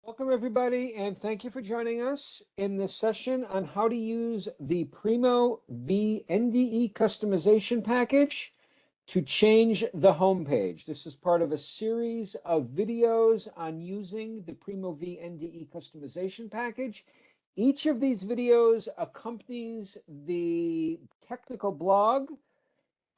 Welcome, everybody, and thank you for joining us in this session on how to use the Primo V NDE customization package to change the homepage. This is part of a series of videos on using the Primo V NDE customization package. Each of these videos accompanies the technical blog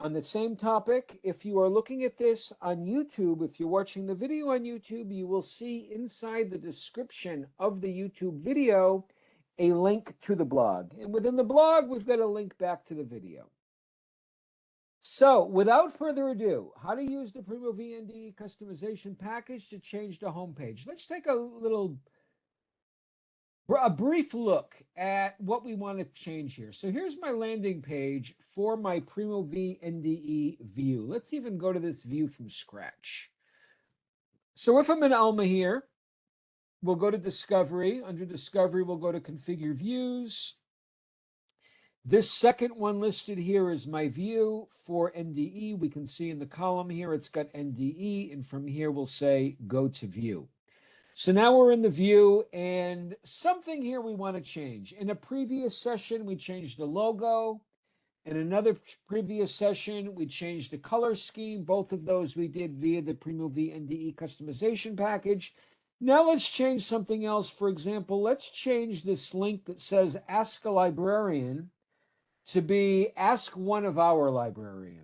on the same topic. If you are looking at this on YouTube, if you're watching the video on YouTube, you will see inside the description of the YouTube video a link to the blog. And within the blog, we've got a link back to the video. So without further ado, how to use the Primo VND customization package to change the homepage. Let's take a brief look at what we want to change here. So here's my landing page for my Primo V NDE view. Let's even go to this view from scratch. So if I'm in Alma here, we'll go to Discovery. Under Discovery, we'll go to Configure Views. This second one listed here is my view for NDE. We can see in the column here, it's got NDE, and from here we'll say Go to View. So now we're in the view, and something here we want to change. In a previous session, we changed the logo. In another previous session, we changed the color scheme. Both of those we did via the Primo V NDE customization package. Now let's change something else. For example, let's change this link that says Ask a Librarian to be Ask One of Our Librarians.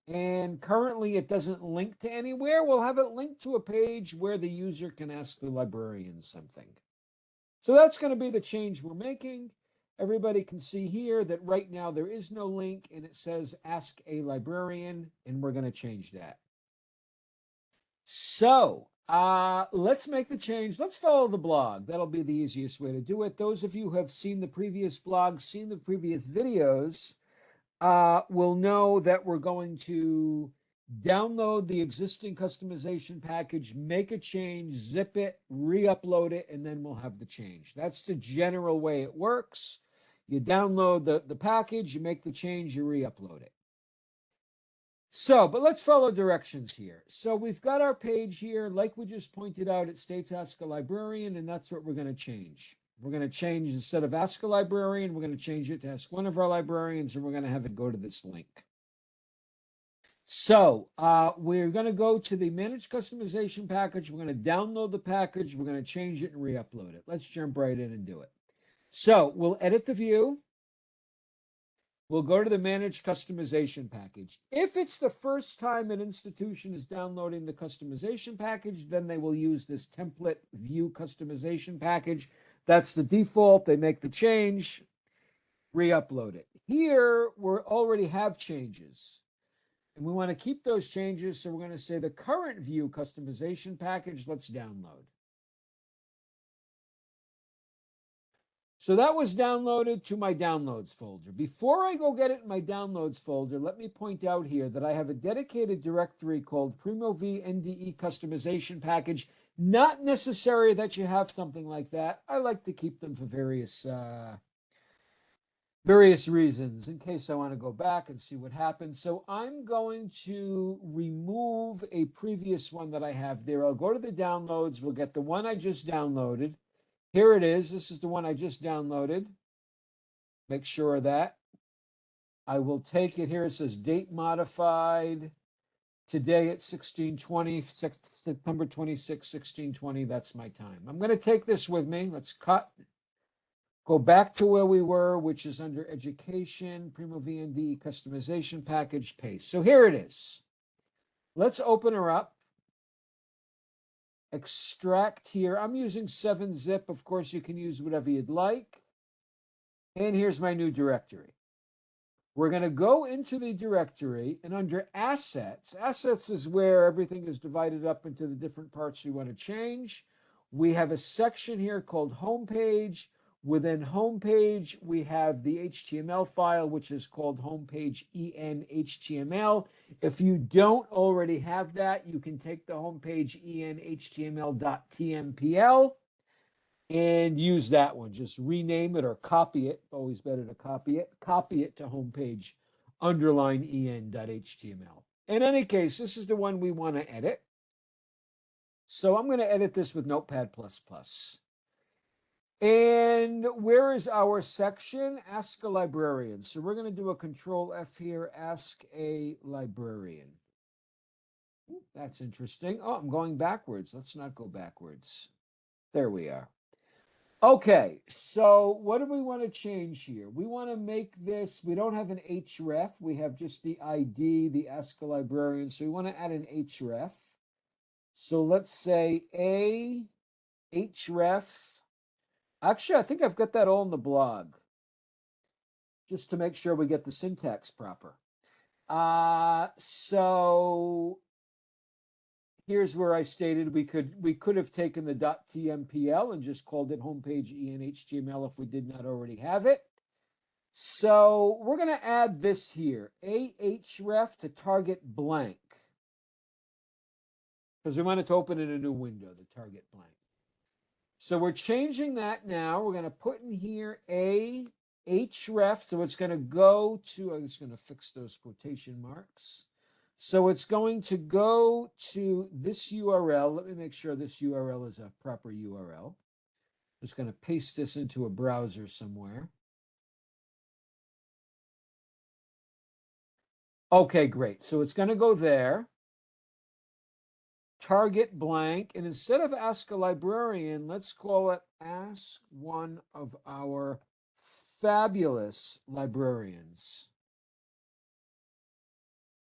And currently it doesn't link to anywhere. We'll have it linked to a page where the user can ask the librarian something. So that's going to be the change we're making. Everybody can see here that right now there is no link and it says Ask a Librarian, and we're going to change that. So let's make the change. Let's follow the blog. That'll be the easiest way to do it. Those of you who have seen the previous blog, seen the previous videos, will know that we're going to download the existing customization package, make a change, zip it, re-upload it, and then we'll have the change. That's the general way it works. You download the package, you make the change, you re-upload it. So, but let's follow directions here. So we've got our page here. Like we just pointed out, it states Ask a Librarian, and that's what we're going to change. We're going to change, instead of Ask a Librarian, we're going to change it to Ask One of Our Librarians, and we're going to have it go to this link. So we're going to go to the Manage Customization package. We're going to download the package. We're going to change it and re-upload it. Let's jump right in and do it. So we'll edit the view. We'll go to the Manage Customization package. If it's the first time an institution is downloading the customization package, then they will use this template view customization package. That's the default. They make the change, re-upload it. Here, we already have changes, and we want to keep those changes, so we're going to say the current view customization package, let's download. So that was downloaded to my downloads folder. Before I go get it in my downloads folder, let me point out here that I have a dedicated directory called Primo V NDE customization package. Not necessary that you have something like that. I like to keep them for various reasons in case I want to go back and see what happened. So I'm going to remove a previous one that I have there. I'll go to the downloads. We'll get the one I just downloaded. Here it is. This is the one I just downloaded. Make sure of that. I will take it here. It says date modified. Today at 16:20, September 26, 16:20. That's my time. I'm going to take this with me. Let's cut. Go back to where we were, which is under Education, Primo VND Customization Package, Paste. So here it is. Let's open her up. Extract here. I'm using 7-zip. Of course, you can use whatever you'd like. And here's my new directory. We're going to go into the directory, and under Assets, Assets is where everything is divided up into the different parts we want to change. We have a section here called Homepage. Within Homepage, we have the HTML file, which is called Homepage EN HTML. If you don't already have that, you can take the Homepage EN HTML.tmpl and use that one. Just rename it or copy it. Always better to copy it. Copy it to Homepage underline EN.html. In any case, this is the one we want to edit. So I'm going to edit this with Notepad++. And where is our section? Ask a librarian. So we're going to do a Control F here, ask a librarian. That's interesting. Oh, I'm going backwards. Let's not go backwards. There we are. Okay, so what do we want to change here? We want to make this, we don't have an href, we have just the ID, the ask a librarian, so we want to add an href. So let's say a href. Actually, I think I've got that all in the blog, just to make sure we get the syntax proper. So here's where I stated we could have taken the .tmpl and just called it homepage en.html if we did not already have it. So we're going to add this here, ahref to target blank, because we want it to open in a new window, the target blank. So we're changing that now. We're going to put in here ahref, so it's going to go to, I'm just going to fix those quotation marks. So it's going to go to this URL. Let me make sure this URL is a proper URL. Just going to paste this into a browser somewhere. Okay, great. So it's going to go there. Target blank. And instead of ask a librarian, let's call it ask one of our fabulous librarians.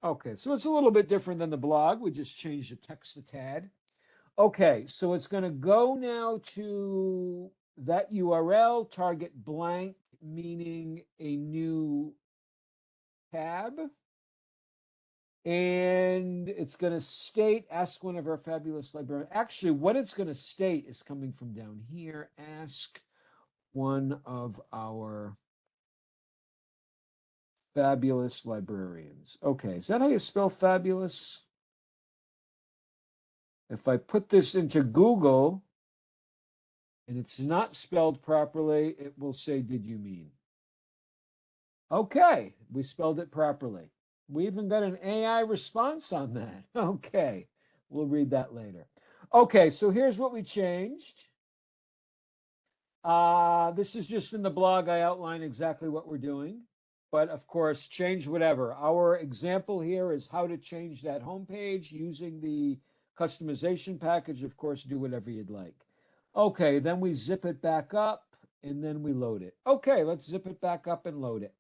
Okay, so it's a little bit different than the blog. We just changed the text a tad. Okay, so it's going to go now to that URL, target blank, meaning a new tab. And it's going to state, ask one of our fabulous librarians. Actually, what it's going to state is coming from down here. Ask one of our fabulous librarians. Okay, is that how you spell fabulous? If I put this into Google and it's not spelled properly, it will say, did you mean? Okay, we spelled it properly. We even got an AI response on that. Okay, we'll read that later. Okay, so here's what we changed. This is just in the blog. I outline exactly what we're doing. But of course, change whatever. Our example here is how to change that homepage using the customization package. Of course, do whatever you'd like. Okay, then we zip it back up and then we load it. Okay, let's zip it back up and load it.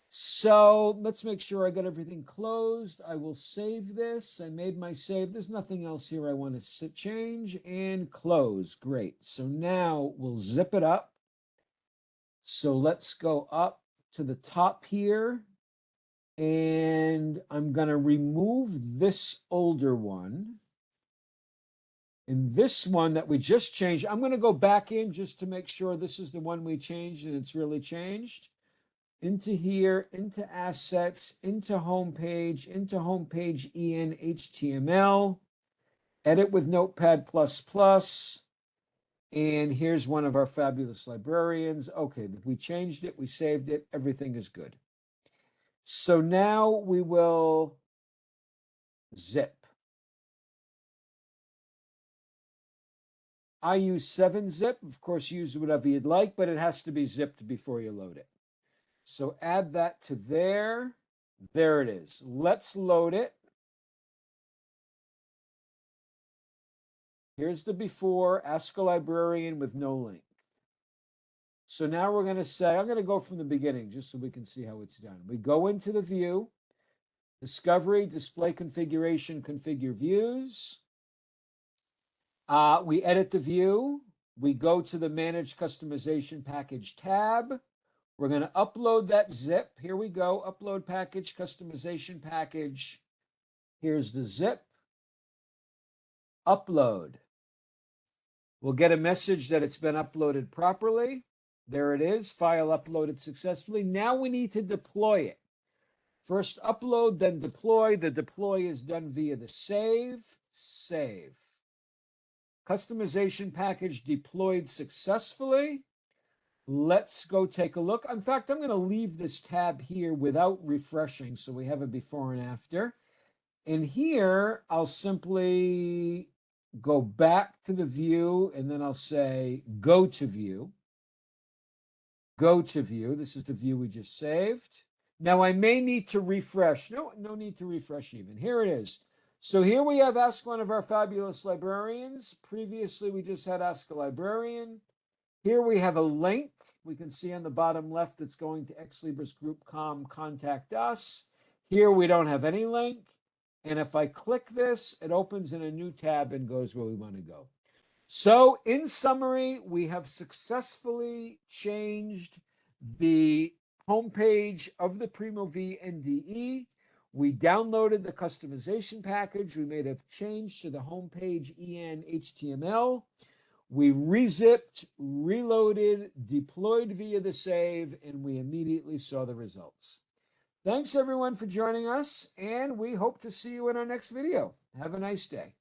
So let's make sure I got everything closed. I will save this. I made my save. There's nothing else here I want to change, and close. Great. So now we'll zip it up. So let's go up to the top here, and I'm going to remove this older one. And this one that we just changed, I'm going to go back in just to make sure this is the one we changed and it's really changed. Into here, into assets, into homepage en HTML, edit with Notepad++. And here's one of our fabulous librarians. Okay, we changed it, we saved it, everything is good. So now we will zip. I use 7-zip. Of course, use whatever you'd like, but it has to be zipped before you load it. So add that to there. There it is. Let's load it. Here's the before, ask a librarian with no link. So now we're going to say, I'm going to go from the beginning just so we can see how it's done. We go into the view, discovery, display configuration, configure views. We edit the view. We go to the manage customization package tab. We're going to upload that zip. Here we go. Upload package, customization package. Here's the zip. Upload. We'll get a message that it's been uploaded properly. There it is. File uploaded successfully. Now we need to deploy it. First upload, then deploy. The deploy is done via the save. Save. Customization package deployed successfully. Let's go take a look. In fact, I'm going to leave this tab here without refreshing so we have a before and after. And here, I'll simply go back to the view, and then I'll say go to view. Go to view. This is the view we just saved. Now I may need to refresh. No need to refresh even. Here it is. So here we have Ask One of Our Fabulous Librarians. Previously, we just had Ask a Librarian. Here we have a link. We can see on the bottom left, it's going to Exlibris Group Com, contact us. Here we don't have any link. And if I click this, it opens in a new tab and goes where we want to go. So in summary, we have successfully changed the homepage of the Primo V NDE. We downloaded the customization package. We made a change to the homepage EN HTML. We rezipped, reloaded, deployed via the save, and we immediately saw the results. Thanks everyone for joining us, and we hope to see you in our next video. Have a nice day.